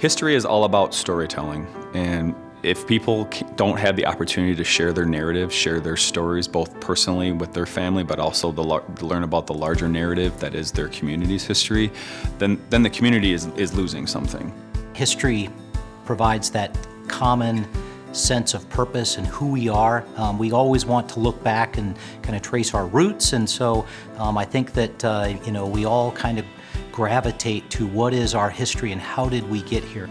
History is all about storytelling, and if people don't have the opportunity to share their narrative, share their stories, both personally with their family, but also learn about the larger narrative that is their community's history, then the community is losing something. History provides that common sense of purpose and who we are. We always want to look back and kind of trace our roots, and so I think that we all kind of gravitate to what is our history and how did we get here.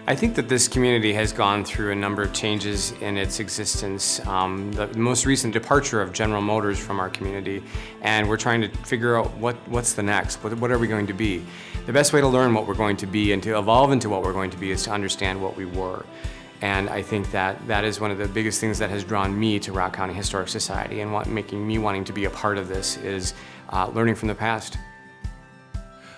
I think that this community has gone through a number of changes in its existence. The most recent departure of General Motors from our community, and we're trying to figure out what's the next, what are we going to be. The best way to learn what we're going to be and to evolve into what we're going to be is to understand what we were. And I think that is one of the biggest things that has drawn me to Rock County Historic Society, and making me wanting to be a part of this is learning from the past.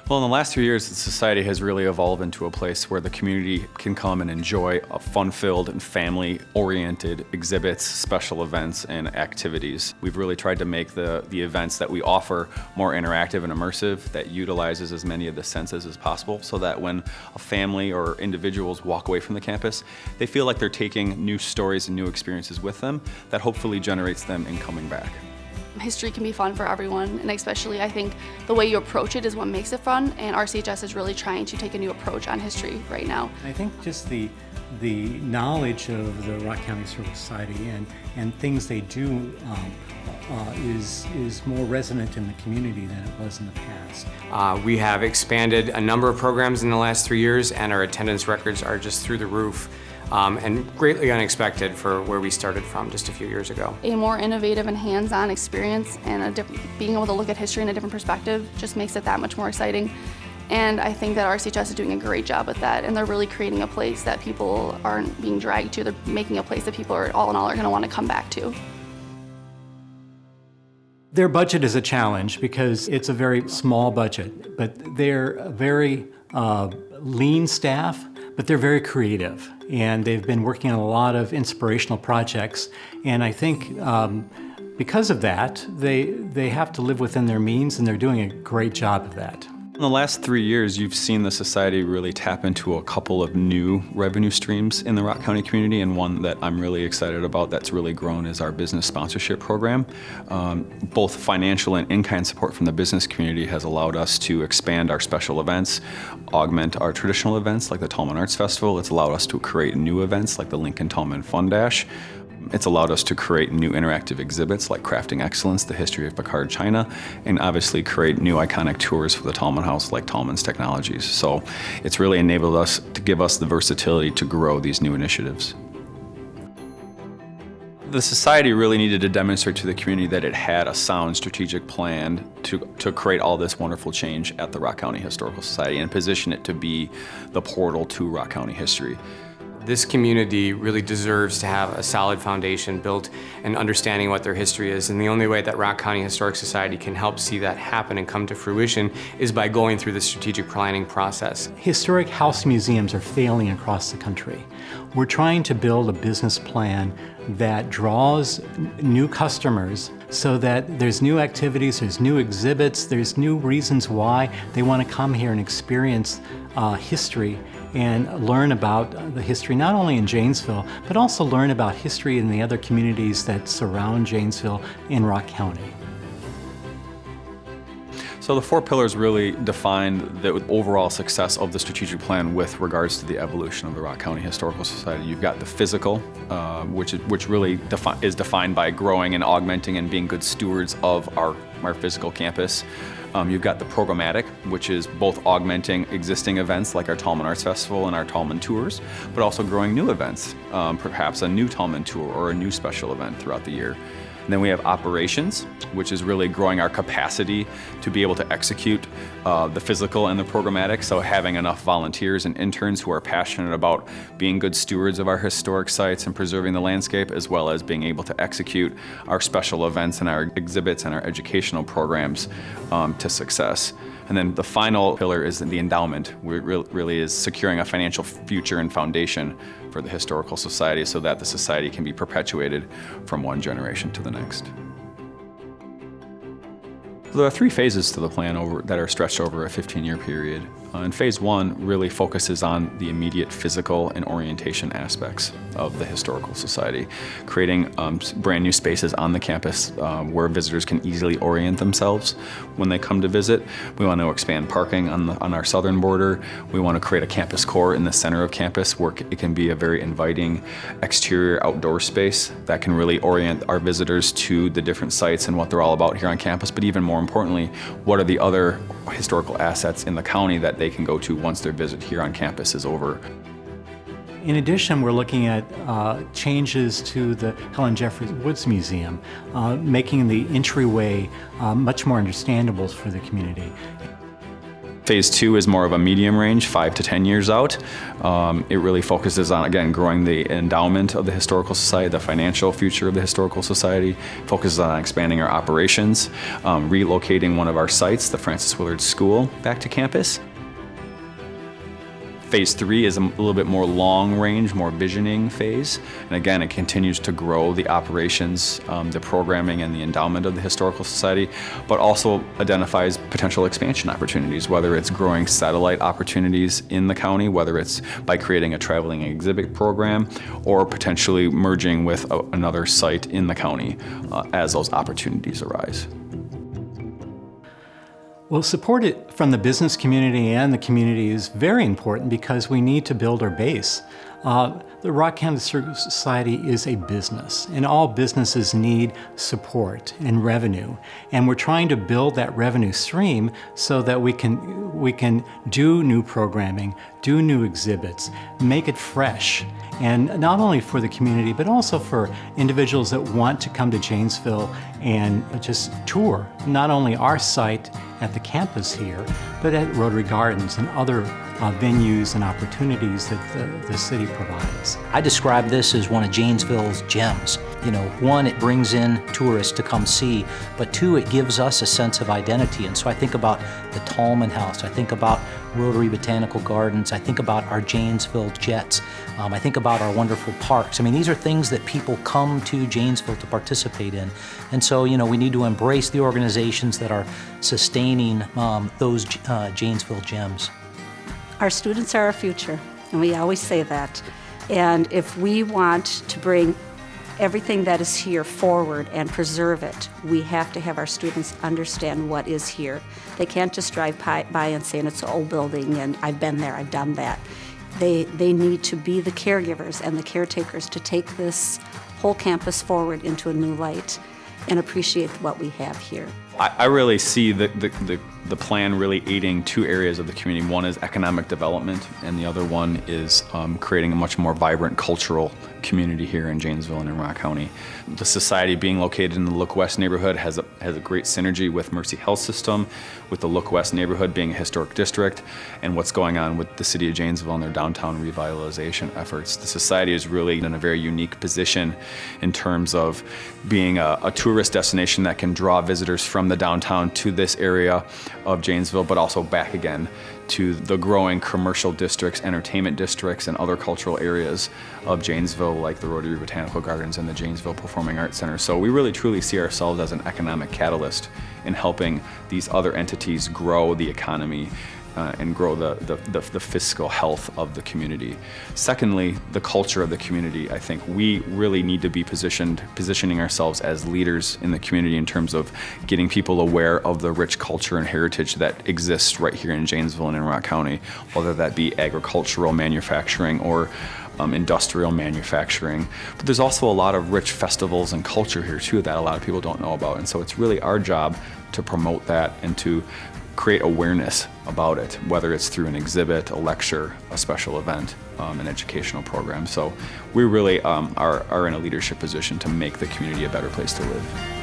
Well, in the last 2 years, the society has really evolved into a place where the community can come and enjoy a fun-filled and family-oriented exhibits, special events, and activities. We've really tried to make the events that we offer more interactive and immersive, that utilizes as many of the senses as possible, so that when a family or individuals walk away from the campus, they feel like they're taking new stories and new experiences with them that hopefully generates them in coming back. History can be fun for everyone, and especially I think the way you approach it is what makes it fun, and RCHS is really trying to take a new approach on history right now. I think just the knowledge of the Rock County Historical Society and things they do is more resonant in the community than it was in the past. We have expanded a number of programs in the last 3 years, and our attendance records are just through the roof. And greatly unexpected for where we started from just a few years ago. A more innovative and hands-on experience and being able to look at history in a different perspective just makes it that much more exciting. And I think that RCHS is doing a great job with that, and they're really creating a place that people aren't being dragged to. They're making a place that people are all in all are going to want to come back to. Their budget is a challenge because it's a very small budget, but they're a very lean staff, but they're very creative, and they've been working on a lot of inspirational projects, and I think because of that, they have to live within their means, and they're doing a great job of that. In the last 3 years, you've seen the society really tap into a couple of new revenue streams in the Rock County community, and one that I'm really excited about that's really grown is our business sponsorship program. Both financial and in-kind support from the business community has allowed us to expand our special events, augment our traditional events like the Tallman Arts Festival. It's allowed us to create new events like the Lincoln Tallman Fun Dash. It's allowed us to create new interactive exhibits like Crafting Excellence, the history of Picard China, and obviously create new iconic tours for the Tallman House like Tallman's Technologies. So it's really enabled us to give us the versatility to grow these new initiatives. The society really needed to demonstrate to the community that it had a sound strategic plan to create all this wonderful change at the Rock County Historical Society and position it to be the portal to Rock County history. This community really deserves to have a solid foundation built and understanding what their history is, and the only way that Rock County Historic Society can help see that happen and come to fruition is by going through the strategic planning process. Historic house museums are failing across the country. We're trying to build a business plan that draws new customers so that there's new activities, there's new exhibits, there's new reasons why they want to come here and experience history and learn about the history not only in Janesville, but also learn about history in the other communities that surround Janesville in Rock County. So the 4 pillars really define the overall success of the strategic plan with regards to the evolution of the Rock County Historical Society. You've got the physical, which really is defined by growing and augmenting and being good stewards of our physical campus. You've got the programmatic, which is both augmenting existing events like our Tallman Arts Festival and our Tallman Tours, but also growing new events, perhaps a new Tallman Tour or a new special event throughout the year. And then we have operations, which is really growing our capacity to be able to execute the physical and the programmatic, so having enough volunteers and interns who are passionate about being good stewards of our historic sites and preserving the landscape, as well as being able to execute our special events and our exhibits and our educational programs to success. And then the final pillar is the endowment, where it really is securing a financial future and foundation for the Historical Society so that the society can be perpetuated from one generation to the next. There are 3 phases to the plan that are stretched over a 15-year period. And phase one really focuses on the immediate physical and orientation aspects of the Historical Society, creating brand new spaces on the campus where visitors can easily orient themselves when they come to visit. We want to expand parking on our southern border. We want to create a campus core in the center of campus where it can be a very inviting exterior outdoor space that can really orient our visitors to the different sites and what they're all about here on campus, but even more importantly, what are the other historical assets in the county that they can go to once their visit here on campus is over. In addition, we're looking at changes to the Helen Jeffries Woods Museum, making the entryway much more understandable for the community. Phase two is more of a medium range, 5 to 10 years out. It really focuses on, again, growing the endowment of the Historical Society, the financial future of the Historical Society, focuses on expanding our operations, relocating one of our sites, the Francis Willard School, back to campus. Phase three is a little bit more long range, more visioning phase. And again, it continues to grow the operations, the programming and the endowment of the Historical Society, but also identifies potential expansion opportunities, whether it's growing satellite opportunities in the county, whether it's by creating a traveling exhibit program, or potentially merging with another site in the county as those opportunities arise. Well, support from the business community and the community is very important because we need to build our base. The Rock County Historical Society is a business, and all businesses need support and revenue. And we're trying to build that revenue stream so that we can do new programming, do new exhibits, make it fresh. And not only for the community, but also for individuals that want to come to Janesville and just tour not only our site at the campus here, but at Rotary Gardens and other venues and opportunities that the city provides. I describe this as one of Janesville's gems. You know, one, it brings in tourists to come see, but two, it gives us a sense of identity. And so I think about the Tallman House, I think about Rotary Botanical Gardens, I think about our Janesville Jets, I think about our wonderful parks. I mean, these are things that people come to Janesville to participate in. And so, you know, we need to embrace the organizations that are sustaining those Janesville gems. Our students are our future, and we always say that. And if we want to bring everything that is here forward and preserve it, we have to have our students understand what is here. They can't just drive by and saying it's an old building and I've been there, I've done that. They need to be the caregivers and the caretakers to take this whole campus forward into a new light and appreciate what we have here. I really see the plan really aiding two areas of the community. One is economic development, and the other one is creating a much more vibrant cultural community here in Janesville and in Rock County. The society being located in the Look West neighborhood has a great synergy with Mercy Health System, with the Look West neighborhood being a historic district, and what's going on with the city of Janesville and their downtown revitalization efforts. The society is really in a very unique position in terms of being a tourist destination that can draw visitors from the downtown to this area of Janesville, but also back again to the growing commercial districts, entertainment districts, and other cultural areas of Janesville, like the Rotary Botanical Gardens and the Janesville Performing Arts Center. So we really truly see ourselves as an economic catalyst in helping these other entities grow the economy and grow the fiscal health of the community. Secondly, the culture of the community. I think we really need to be positioning ourselves as leaders in the community in terms of getting people aware of the rich culture and heritage that exists right here in Janesville and in Rock County, whether that be agricultural manufacturing or industrial manufacturing. But there's also a lot of rich festivals and culture here too that a lot of people don't know about. And so it's really our job to promote that and to create awareness about it, whether it's through an exhibit, a lecture, a special event, an educational program. So we really are in a leadership position to make the community a better place to live.